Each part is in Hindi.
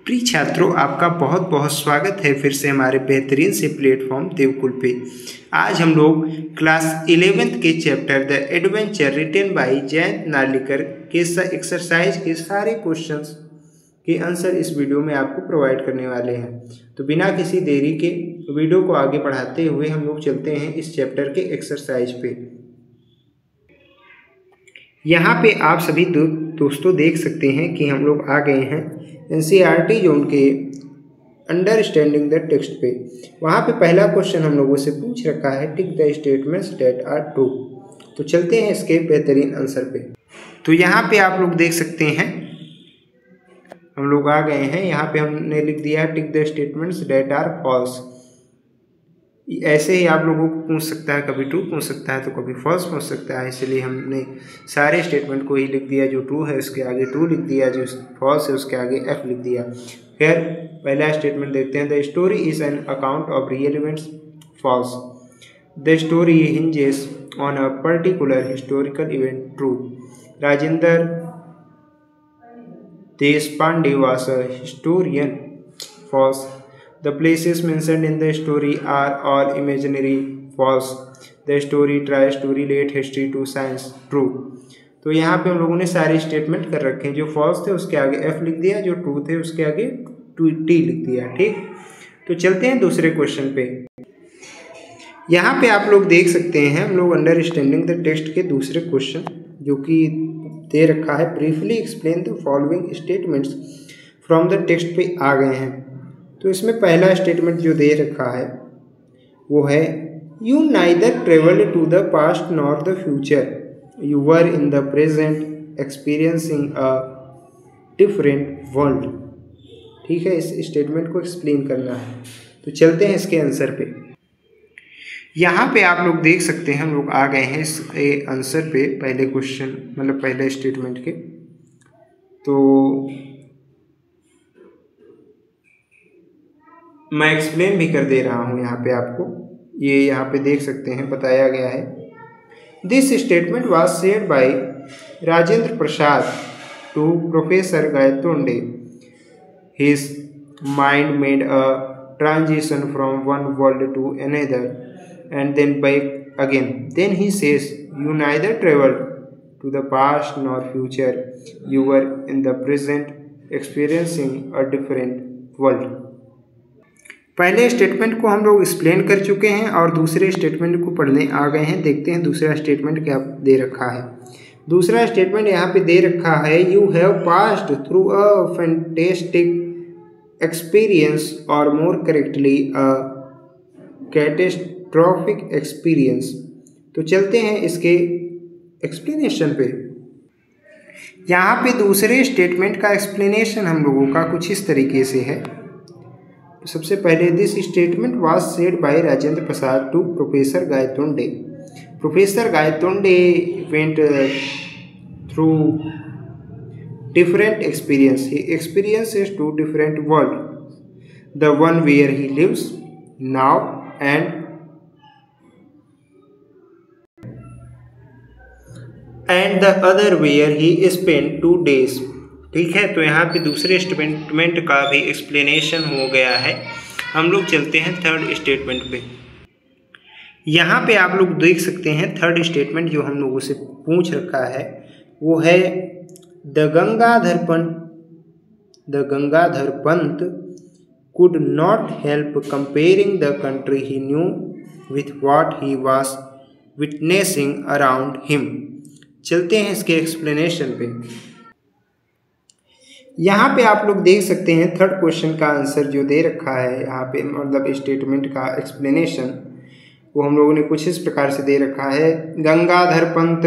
प्रिय छात्रों, आपका बहुत बहुत स्वागत है फिर से हमारे बेहतरीन से प्लेटफॉर्म देवकुल पे। आज हम लोग क्लास 11th के chapter the adventure written by Jayant Narlikar के एक्सरसाइज के सारे क्वेश्चंस के आंसर इस वीडियो में आपको प्रोवाइड करने वाले हैं। तो बिना किसी देरी के वीडियो को आगे बढ़ाते हुए हम लोग चलते हैं इस चैप्टर के एक्सरसाइज पे। यहाँ पे आप सभी दोस्तों देख सकते हैं कि हम लोग आ गए हैं NCERT जोन के अंडरस्टैंडिंग द टेक्स्ट पे। वहाँ पे पहला क्वेश्चन हम लोगों से पूछ रखा है tick the statements that are true. तो चलते हैं इसके बेहतरीन आंसर पे। तो यहाँ पे आप लोग देख सकते हैं हम लोग आ गए हैं। यहाँ पे हमने लिख दिया tick the statements that are false. ऐसे ही आप लोगों को पूछ सकता है, कभी ट्रू पूछ सकता है तो कभी फॉल्स पूछ सकता है, इसलिए हमने सारे स्टेटमेंट को ही लिख दिया। जो ट्रू है उसके आगे ट्रू लिख दिया, जो फॉल्स है उसके आगे एफ लिख दिया। फिर पहला स्टेटमेंट देखते हैं। The story is an account of real events. False. The story hinges on a particular historical event. True. Rajendra Deshpande was a historian. False. The places mentioned in the story are all imaginary. False. The story tries to relate history to science. True. तो यहाँ पे हम लोगों ने सारे स्टेटमेंट कर रखे हैं। जो फॉल्स थे उसके आगे एफ लिख दिया, जो ट्रू थे उसके आगे टी लिख दिया। ठीक, तो चलते हैं दूसरे क्वेश्चन पे। यहाँ पे आप लोग देख सकते हैं हम लोग अंडरस्टैंडिंग द टेक्स्ट के दूसरे क्वेश्चन जो कि दे रखा है briefly explain the following statements from the text पे आ गए हैं। तो इसमें पहला स्टेटमेंट जो दे रखा है वो है you neither travelled to the past nor the future, you were in the present experiencing a different world. ठीक है, इस स्टेटमेंट को एक्सप्लेन करना है। तो चलते हैं इसके आंसर पे। यहाँ पे आप लोग देख सकते हैं हम लोग आ गए हैं इसके आंसर पे, पहले क्वेश्चन मतलब पहले स्टेटमेंट के। तो मैं एक्सप्लेन भी कर दे रहा हूँ यहाँ पे आपको। ये यहाँ पे देख सकते हैं बताया गया है। This statement was said by Rajendra Prasad to professor Gaitonde. His mind made a transition from one world to another and then back again. Then he says, you neither traveled to the past nor future, you were in the present experiencing a different world. पहले स्टेटमेंट को हम लोग एक्सप्लेन कर चुके हैं और दूसरे स्टेटमेंट को पढ़ने आ गए हैं। देखते हैं दूसरा स्टेटमेंट क्या दे रखा है। दूसरा स्टेटमेंट यहाँ पे दे रखा है you have passed through a fantastic experience और मोर करेक्टली अ कैटेस्ट्रॉफिक एक्सपीरियंस। तो चलते हैं इसके एक्सप्लेनेशन पे। यहाँ पे दूसरे स्टेटमेंट का एक्सप्लेनेशन हम लोगों का कुछ इस तरीके से है। तो सबसे पहले this statement was said by Rajendra Prasad to professor Gaitonde. Professor Gaitonde went through different experience. He experiences two different world, the one where he lives now and the other where he spent 2 days। ठीक है, तो यहाँ पे दूसरे स्टेटमेंट का भी एक्सप्लेनेशन हो गया है। हम लोग चलते हैं थर्ड स्टेटमेंट पे। यहाँ पे आप लोग देख सकते हैं थर्ड स्टेटमेंट जो हम लोगों से पूछ रखा है वो है the Gangadhar Pant could not help comparing the country he knew with what he was witnessing around him। चलते हैं इसके एक्सप्लेनेशन पे। यहाँ पे आप लोग देख सकते हैं थर्ड क्वेश्चन का आंसर जो दे रखा है यहाँ पे मतलब स्टेटमेंट का एक्सप्लेनेशन वो हम लोगों ने कुछ इस प्रकार से दे रखा है। Gangadhar Pant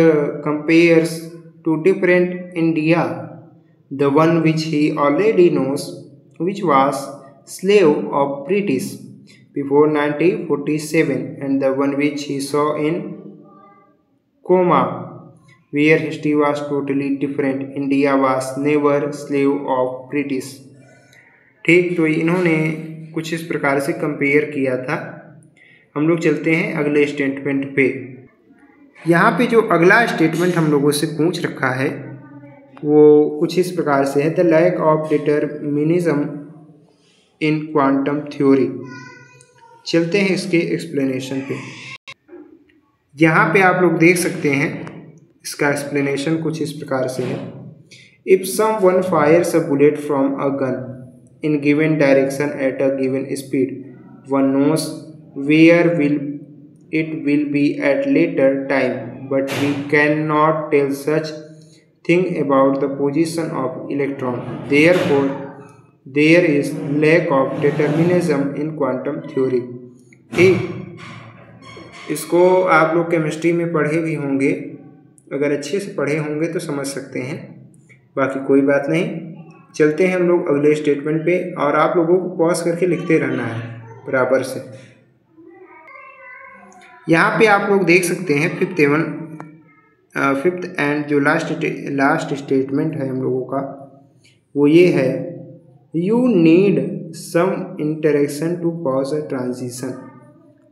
compares two different India, the one which he already knows which was slave of British before 1947 and the one which he saw in Coma where history was totally different. India was never slave of British। ठीक, तो इन्होंने कुछ इस प्रकार से कंपेयर किया था। हम लोग चलते हैं अगले स्टेटमेंट पे। यहाँ पे जो अगला स्टेटमेंट हम लोगों से पूछ रखा है वो कुछ इस प्रकार से है the lack of determinism in quantum theory. चलते हैं इसके एक्सप्लेनेशन पे। यहाँ पे आप लोग देख सकते हैं इसका एक्सप्लेनेशन कुछ इस प्रकार से है। If someone fires a bullet from a gun in given direction at a given speed, one knows where it will be at later time, but we cannot tell such thing about the position of electron. Therefore, there is lack of determinism in quantum theory. ठीक, इसको आप लोग केमिस्ट्री में पढ़े भी होंगे, अगर अच्छे से पढ़े होंगे तो समझ सकते हैं, बाकी कोई बात नहीं। चलते हैं हम लोग अगले स्टेटमेंट पे, और आप लोगों को पॉज करके लिखते रहना है बराबर से। यहाँ पे आप लोग देख सकते हैं फिफ्थ एंड जो लास्ट स्टेटमेंट है हम लोगों का, वो ये है, you need some interaction to cause a transition.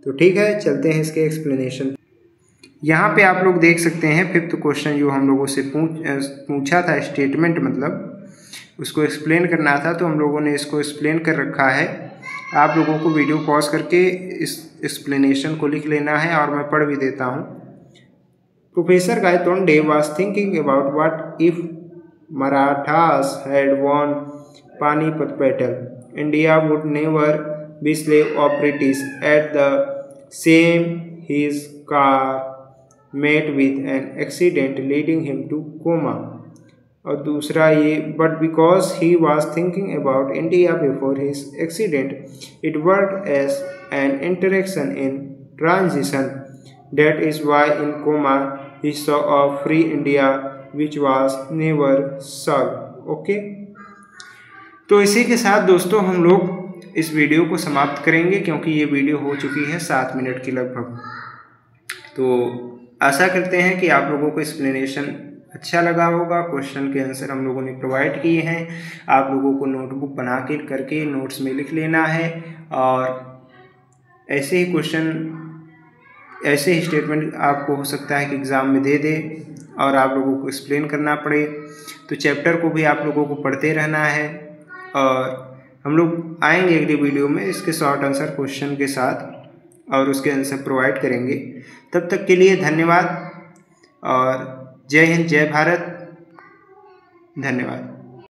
तो ठीक है, चलते हैं इसके एक्सप्लेनेशन। यहाँ पे आप लोग देख सकते हैं फिफ्थ क्वेश्चन जो हम लोगों से पूछा था, स्टेटमेंट मतलब उसको एक्सप्लेन करना था, तो हम लोगों ने इसको एक्सप्लेन कर रखा है। आप लोगों को वीडियो पॉज करके इस एक्सप्लेनेशन को लिख लेना है, और मैं पढ़ भी देता हूँ। Professor Gaitonde was thinking about what if Marathas had won Panipat battle, India would never be slave of British at the same his car met with an accident leading him to coma। और दूसरा ये, but because he was thinking about India before his accident, it worked as an interaction in transition. That is why in coma he saw a free India which was never solved। Okay, तो इसी के साथ दोस्तों हम लोग इस वीडियो को समाप्त करेंगे, क्योंकि ये वीडियो हो चुकी है 7 मिनट की लगभग। तो आशा करते हैं कि आप लोगों को एक्सप्लेनेशन अच्छा लगा होगा। क्वेश्चन के आंसर हम लोगों ने प्रोवाइड किए हैं, आप लोगों को नोटबुक बना के करके नोट्स में लिख लेना है, और ऐसे ही क्वेश्चन, ऐसे ही स्टेटमेंट आपको हो सकता है कि एग्ज़ाम में दे दे और आप लोगों को एक्सप्लेन करना पड़े। तो चैप्टर को भी आप लोगों को पढ़ते रहना है, और हम लोग आएंगे अगली वीडियो में इसके शॉर्ट आंसर क्वेश्चन के साथ, और उसके आंसर प्रोवाइड करेंगे। तब तक के लिए धन्यवाद, और जय हिंद, जय भारत, धन्यवाद।